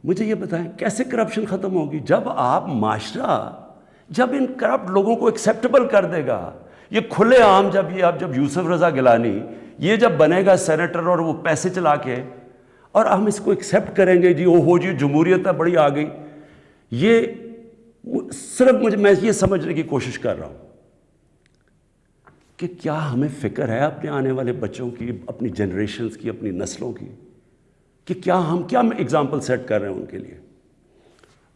مجھے یہ بتائیں کیسے کرپشن ختم ہوگی؟ جب آپ معاشرہ جب ان کرپٹ لوگوں کو ایکسیپٹیبل کر دے گا، یہ کھلے عام جب یوسف رضا گیلانی یہ جب بنے گا سینیٹر اور وہ پیسے چلا کے، اور ہم اس کو ایکسیپٹ کریں گے جی وہ جی جمہوریت ہے بڑی آ گئی، یہ صرف میں یہ سمجھنے کی کوشش کر رہا ہوں کہ کیا ہمیں فکر ہے اپنے آنے والے بچوں کی، اپنی جنریشنز کی، اپنی نسلوں کی، کہ کیا ہم ایگزامپل سیٹ کر رہے ہیں ان کے لیے؟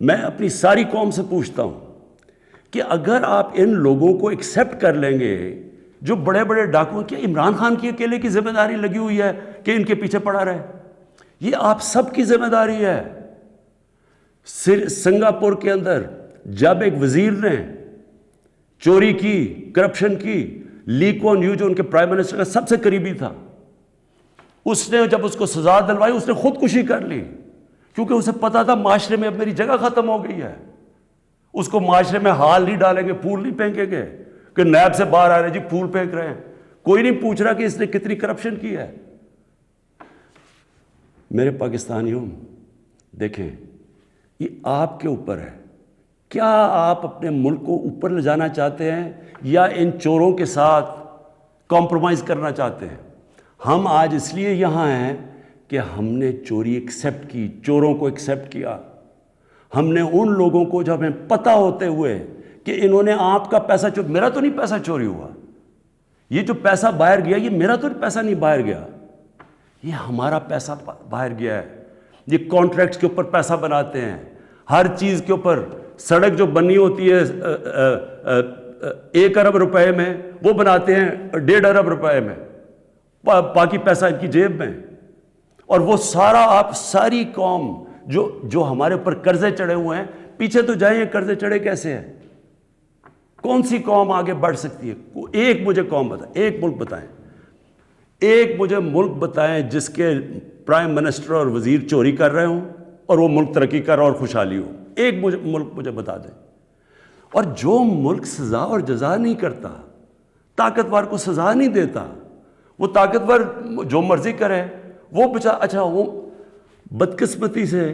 میں اپنی ساری قوم سے پوچھتا ہوں کہ اگر آپ ان لوگوں کو ایکسیپٹ کر لیں گے جو بڑے بڑے ڈاکو، کیا عمران خان کی اکیلے کی ذمہ داری لگی ہوئی ہے کہ ان کے پیچھے پڑا رہے؟ یہ آپ سب کی ذمہ داری ہے۔ سنگاپور کے اندر جب ایک وزیر نے چوری کی، کرپشن کی، لی کوان یو جو ان کے پرائم منسٹر کا سب سے قریبی تھا، اس نے جب اس کو سزا دلوائی اس نے خودکشی کر لی، کیونکہ اسے پتا تھا معاشرے میں اب میری جگہ ختم ہو گئی ہے۔ اس کو معاشرے میں ہال نہیں ڈالیں گے، پھول نہیں پھینکیں گے کہ نیب سے باہر آ رہے جی پھول پھینک رہے ہیں، کوئی نہیں پوچھ رہا کہ اس نے کتنی کرپشن کی ہے۔ میرے پاکستانیوں، دیکھیں یہ آپ کے اوپر ہے، کیا آپ اپنے ملک کو اوپر لے جانا چاہتے ہیں یا ان چوروں کے ساتھ کمپرومائز کرنا چاہتے ہیں؟ ہم آج اس لیے یہاں ہیں کہ ہم نے چوری ایکسیپٹ کی، چوروں کو ایکسیپٹ کیا۔ ہم نے ان لوگوں کو جو ہمیں پتہ ہوتے ہوئے کہ انہوں نے آپ کا پیسہ میرا تو نہیں پیسہ چوری ہوا، یہ جو پیسہ باہر گیا یہ میرا تو پیسہ نہیں باہر گیا، یہ ہمارا پیسہ باہر گیا ہے۔ یہ کانٹریکٹس کے اوپر پیسہ بناتے ہیں، ہر چیز کے اوپر۔ سڑک جو بنی ہوتی ہے 1 ارب روپے میں، وہ بناتے ہیں 1.5 ارب روپے میں، باقی پیسہ ان کی جیب میں۔ اور وہ سارا آپ ساری قوم جو ہمارے اوپر قرضے چڑھے ہوئے ہیں، پیچھے تو جائیں، قرضے چڑھے کیسے ہیں؟ کون سی قوم آگے بڑھ سکتی ہے؟ ایک مجھے قوم بتائیں، ایک ملک بتائیں، ایک مجھے ملک بتائیں جس کے پرائم منسٹر اور وزیر چوری کر رہے ہوں اور وہ ملک ترقی کر رہا اور خوشحالی ہو۔ ایک ملک مجھے بتا دیں۔ اور جو ملک سزا اور جزا نہیں کرتا، طاقتور کو سزا نہیں دیتا، وہ طاقتور جو مرضی کرے، وہ اچھا وہ بدقسمتی سے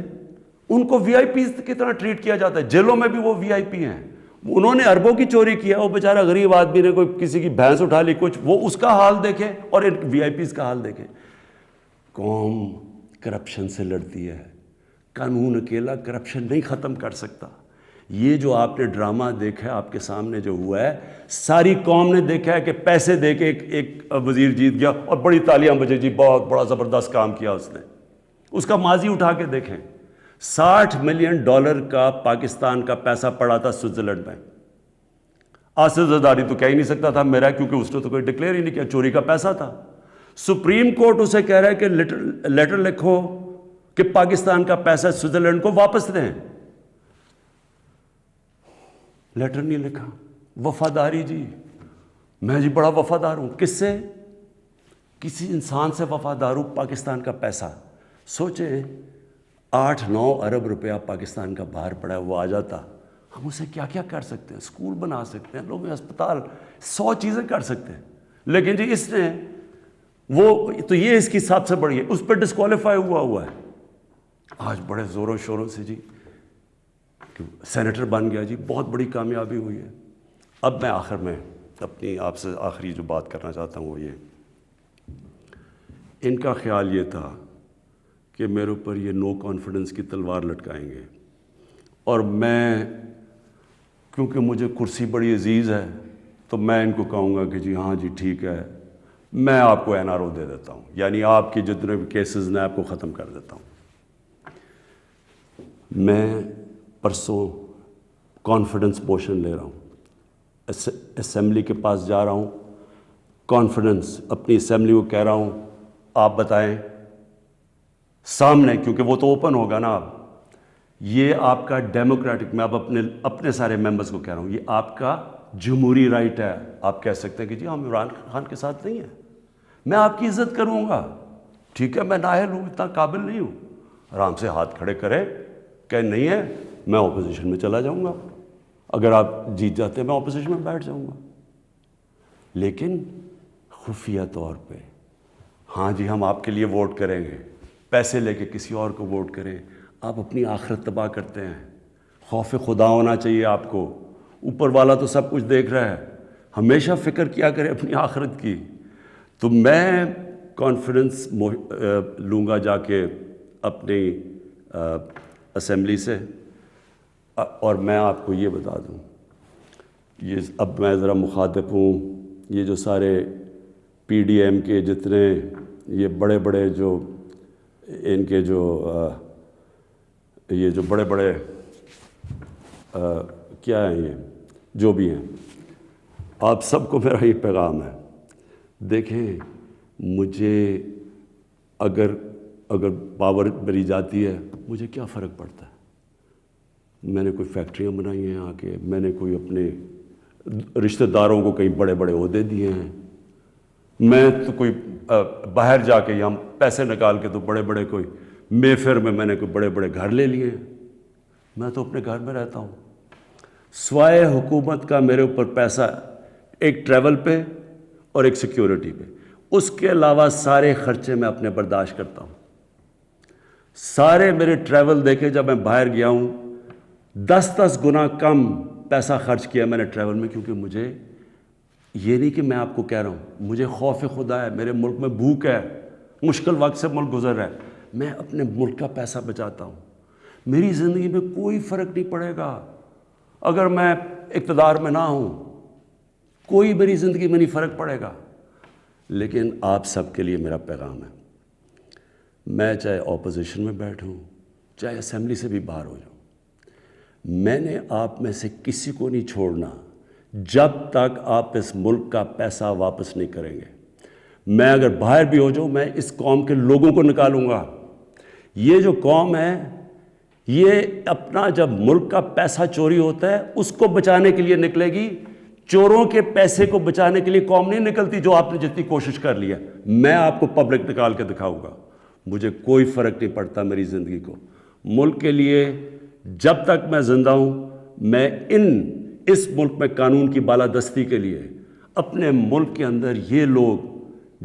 ان کو وی آئی پیز کی طرح ٹریٹ کیا جاتا ہے، جیلوں میں بھی وہ وی آئی پی ہیں۔ انہوں نے اربوں کی چوری کیا، وہ بیچارہ غریب آدمی نے کوئی کسی کی بھینس اٹھا لی کچھ، وہ اس کا حال دیکھیں اور ان وی آئی پیز کا حال دیکھیں۔ قوم کرپشن سے لڑتی ہے، قانون اکیلا کرپشن نہیں ختم کر سکتا۔ یہ جو آپ نے ڈرامہ دیکھا ہے آپ کے سامنے جو ہوا ہے، ساری قوم نے دیکھا ہے کہ پیسے دے کے ایک وزیر جیت گیا اور بڑی تالیاں بجے جی بہت بڑا زبردست کام کیا اس نے۔ اس کا ماضی اٹھا کے دیکھیں، $60 ملین کا پاکستان کا پیسہ پڑا تھا سوئٹزرلینڈ میں۔ آصف زرداری تو کہہ ہی نہیں سکتا تھا میرا، کیونکہ اس نے تو کوئی ڈکلیئر ہی نہیں کیا، چوری کا پیسہ تھا۔ سپریم کورٹ اسے کہہ رہا ہے کہ لیٹر لکھو کہ پاکستان کا پیسہ سوئٹزرلینڈ کو واپس دیں۔ لیٹر نہیں لکھا۔ وفاداری جی، میں جی بڑا وفادار ہوں، کس سے؟ کسی انسان سے وفادار ہوں۔ پاکستان کا پیسہ سوچیں، 8-9 ارب روپیہ پاکستان کا باہر پڑا ہے، وہ آ جاتا، ہم اسے کیا کیا کر سکتے ہیں؟ اسکول بنا سکتے ہیں، لوگ ہسپتال، 100 چیزیں کر سکتے ہیں۔ لیکن جی اس نے وہ تو یہ اس کی سب سے بڑی ہے، اس پہ ڈسکوالیفائی ہوا ہے۔ آج بڑے زوروں شوروں سے جی سینیٹر بن گیا، جی بہت بڑی کامیابی ہوئی ہے۔ اب میں آخر میں اپنی آپ سے آخری جو بات کرنا چاہتا ہوں وہ یہ، ان کا خیال یہ تھا کہ میرے اوپر یہ نو کانفیڈنس کی تلوار لٹکائیں گے، اور میں کیونکہ مجھے کرسی بڑی عزیز ہے تو میں ان کو کہوں گا کہ جی ہاں جی ٹھیک ہے، میں آپ کو NRO دے دیتا ہوں، یعنی آپ کی جتنے بھی کیسز نے آپ کو ختم کر دیتا ہوں۔ میں پرسوں کانفیڈنس موشن لے رہا ہوں، اسمبلی کے پاس جا رہا ہوں، کانفیڈنس اپنی اسمبلی کو کہہ رہا ہوں آپ بتائیں سامنے، کیونکہ وہ تو اوپن ہوگا نا، اب یہ آپ کا ڈیموکریٹک، میں اب اپنے سارے ممبرز کو کہہ رہا ہوں، یہ آپ کا جمہوری رائٹ ہے۔ آپ کہہ سکتے ہیں کہ جی ہم عمران خان کے ساتھ نہیں ہیں، میں آپ کی عزت کروں گا، ٹھیک ہے، میں نااہل ہوں، اتنا قابل نہیں ہوں، آرام سے ہاتھ کھڑے کریں کہ نہیں ہے، میں اپوزیشن میں چلا جاؤں گا، اگر آپ جیت جاتے ہیں میں اپوزیشن میں بیٹھ جاؤں گا۔ لیکن خفیہ طور پہ ہاں جی ہم آپ کے لیے ووٹ کریں گے، پیسے لے کے کسی اور کو ووٹ کریں، آپ اپنی آخرت تباہ کرتے ہیں. خوف خدا ہونا چاہیے آپ کو. اوپر والا تو سب کچھ دیکھ رہا ہے, ہمیشہ فکر کیا کرے اپنی آخرت کی. تو میں کانفیڈنس لوں گا جا کے اپنی اسمبلی سے, اور میں آپ کو یہ بتا دوں, یہ اب میں ذرا مخاطب ہوں, یہ جو سارے پی ڈی ایم کے جتنے یہ بڑے بڑے جو ان کے جو یہ جو بڑے بڑے کیا ہیں, یہ جو بھی ہیں, آپ سب کو میرا یہ پیغام ہے. دیکھیں, مجھے اگر پاور میری جاتی ہے, مجھے کیا فرق پڑتا ہے؟ میں نے کوئی فیکٹریاں بنائی ہیں آ کے, میں نے کوئی اپنے رشتہ داروں کو کئی بڑے بڑے عہدے دیے ہیں, میں تو کوئی باہر جا کے یہاں پیسے نکال کے تو بڑے بڑے کوئی مے فیئر میں نے کوئی بڑے بڑے گھر لے لیے ہیں. میں تو اپنے گھر میں رہتا ہوں. سوائے حکومت کا میرے اوپر پیسہ ایک ٹریول پہ اور ایک سیکیورٹی پہ, اس کے علاوہ سارے خرچے میں اپنے برداشت کرتا ہوں. سارے میرے ٹریول دیکھے, جب میں باہر گیا ہوں 10 گنا کم پیسہ خرچ کیا میں نے ٹریول میں, کیونکہ مجھے یہ نہیں کہ میں آپ کو کہہ رہا ہوں, مجھے خوف خدا ہے, میرے ملک میں بھوک ہے, مشکل وقت سے ملک گزر رہا ہے, میں اپنے ملک کا پیسہ بچاتا ہوں. میری زندگی میں کوئی فرق نہیں پڑے گا اگر میں اقتدار میں نہ ہوں, کوئی میری زندگی میں نہیں فرق پڑے گا. لیکن آپ سب کے لیے میرا پیغام ہے, میں چاہے اپوزیشن میں بیٹھوں, چاہے اسمبلی سے بھی باہر ہو جاؤں, میں نے آپ میں سے کسی کو نہیں چھوڑنا جب تک آپ اس ملک کا پیسہ واپس نہیں کریں گے. میں اگر باہر بھی ہو جاؤں, میں اس قوم کے لوگوں کو نکالوں گا. یہ جو قوم ہے, یہ اپنا جب ملک کا پیسہ چوری ہوتا ہے اس کو بچانے کے لیے نکلے گی. چوروں کے پیسے کو بچانے کے لیے قوم نہیں نکلتی, جو آپ نے جتنی کوشش کر لی ہے. میں آپ کو پبلک نکال کے دکھاؤں گا, مجھے کوئی فرق نہیں پڑتا میری زندگی کو. ملک کے لیے جب تک میں زندہ ہوں, میں اس ملک میں قانون کی بالادستی کے لیے اپنے ملک کے اندر یہ لوگ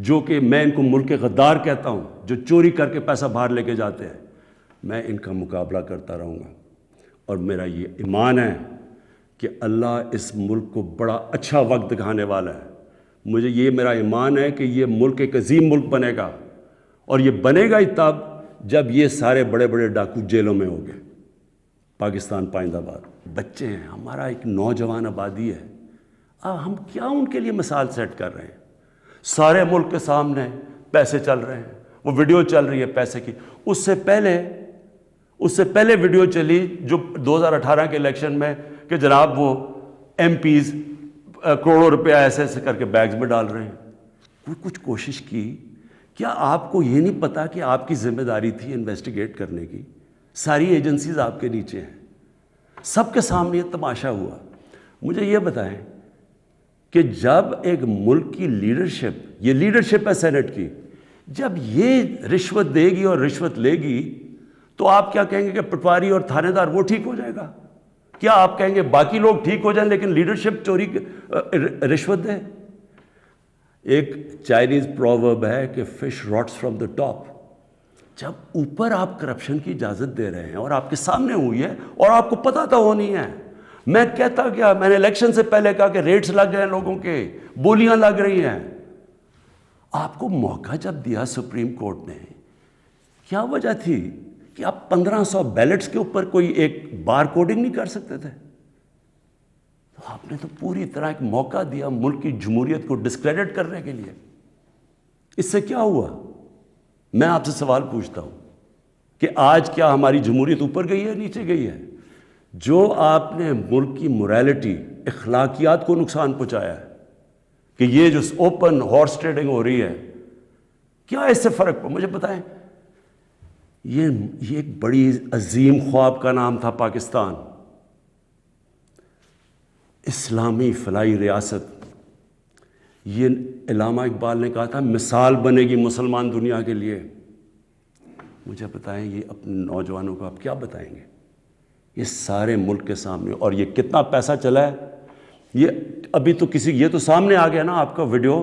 جو کہ میں ان کو ملک کے غدار کہتا ہوں, جو چوری کر کے پیسہ باہر لے کے جاتے ہیں, میں ان کا مقابلہ کرتا رہوں گا. اور میرا یہ ایمان ہے کہ اللہ اس ملک کو بڑا اچھا وقت دکھانے والا ہے. مجھے یہ میرا ایمان ہے کہ یہ ملک ایک عظیم ملک بنے گا, اور یہ بنے گا ہی تب جب یہ سارے بڑے بڑے ڈاکو جیلوں میں ہوں گے. پاکستان پائندہ باد, بچے ہیں, ہمارا ایک نوجوان آبادی ہے, ہم کیا ان کے لیے مثال سیٹ کر رہے ہیں؟ سارے ملک کے سامنے پیسے چل رہے ہیں, وہ ویڈیو چل رہی ہے پیسے کی. اس سے پہلے ویڈیو چلی جو 2018 کے الیکشن میں کہ جناب وہ ایم پیز کروڑوں روپے ایسے ایسے کر کے بیگز میں ڈال رہے ہیں. کوئی کچھ کوشش کی؟ کیا آپ کو یہ نہیں پتا کہ آپ کی ذمہ داری تھی انویسٹیگیٹ کرنے کی؟ ساری ایجنسیز آپ کے نیچے ہیں, سب کے سامنے یہ تماشا ہوا. مجھے یہ بتائیں کہ جب ایک ملک کی لیڈرشپ, یہ لیڈرشپ ہے سینٹ کی, جب یہ رشوت دے گی اور رشوت لے گی, تو آپ کیا کہیں گے کہ پٹواری اور تھانے دار وہ ٹھیک ہو جائے گا؟ کیا آپ کہیں گے باقی لوگ ٹھیک ہو جائیں لیکن لیڈرشپ چوری رشوت دے؟ ایک چائنیز پروورب ہے کہ fish rots from the top. جب اوپر آپ کرپشن کی اجازت دے رہے ہیں اور آپ کے سامنے ہوئی ہے اور آپ کو پتہ تو ہونی ہے. میں کہتا کیا, میں نے الیکشن سے پہلے کہا کہ ریٹس لگ گئے ہیں لوگوں کے, بولیاں لگ رہی ہیں. آپ کو موقع جب دیا سپریم کورٹ نے, کیا وجہ تھی کہ آپ 1500 بیلٹس کے اوپر کوئی ایک بار کوڈنگ نہیں کر سکتے تھے؟ تو آپ نے تو پوری طرح ایک موقع دیا ملک کی جمہوریت کو ڈسکریڈٹ کرنے کے لیے. اس سے کیا ہوا؟ میں آپ سے سوال پوچھتا ہوں کہ آج کیا ہماری جمہوریت اوپر گئی ہے, نیچے گئی ہے؟ جو آپ نے ملک کی موریلٹی, اخلاقیات کو نقصان پہنچایا ہے کہ یہ جو اوپن ہارس ٹریڈنگ ہو رہی ہے, کیا اس سے فرق پڑا؟ مجھے بتائیں. یہ ایک بڑی عظیم خواب کا نام تھا پاکستان, اسلامی فلاحی ریاست. یہ علامہ اقبال نے کہا تھا مثال بنے گی مسلمان دنیا کے لیے. مجھے بتائیں یہ اپنے نوجوانوں کو آپ کیا بتائیں گے؟ یہ سارے ملک کے سامنے, اور یہ کتنا پیسہ چلا ہے, یہ ابھی تو یہ تو سامنے آ گیا نا آپ کا ویڈیو.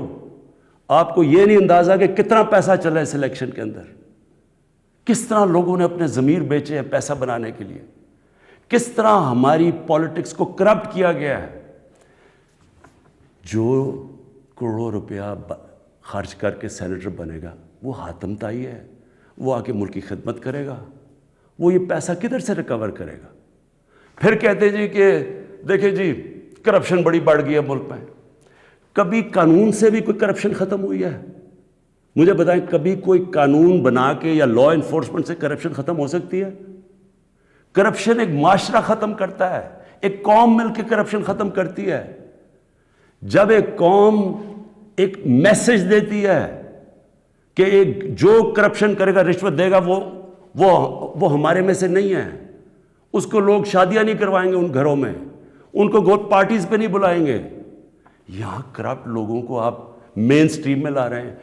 آپ کو یہ نہیں اندازہ کہ کتنا پیسہ چلا ہے اس الیکشن کے اندر. کس طرح لوگوں نے اپنے ضمیر بیچے ہیں پیسہ بنانے کے لیے، کس طرح ہماری پالیٹکس کو کرپٹ کیا گیا ہے۔ جو کروڑوں روپیہ خرچ کر کے سینیٹر بنے گا وہ حاتم طائی ہے، وہ آ کے ملک کی خدمت کرے گا، وہ یہ پیسہ کدھر سے ریکور کرے گا؟ پھر کہتے جی کہ دیکھیں جی کرپشن بڑی بڑھ گئی ہے ملک میں۔ کبھی قانون سے بھی کوئی کرپشن ختم ہوئی ہے؟ مجھے بتائیں، کبھی کوئی قانون بنا کے یا لا انفورسمنٹ سے کرپشن ختم ہو سکتی ہے؟ کرپشن ایک معاشرہ ختم کرتا ہے، ایک قوم مل کے کرپشن ختم کرتی ہے۔ جب ایک قوم ایک میسج دیتی ہے کہ جو کرپشن کرے گا، رشوت دے گا، وہ ہمارے میں سے نہیں ہے، اس کو لوگ شادیاں نہیں کروائیں گے ان گھروں میں، ان کو گوٹ پارٹیز پہ نہیں بلائیں گے۔ یہاں کرپٹ لوگوں کو آپ مین سٹریم میں لا رہے ہیں۔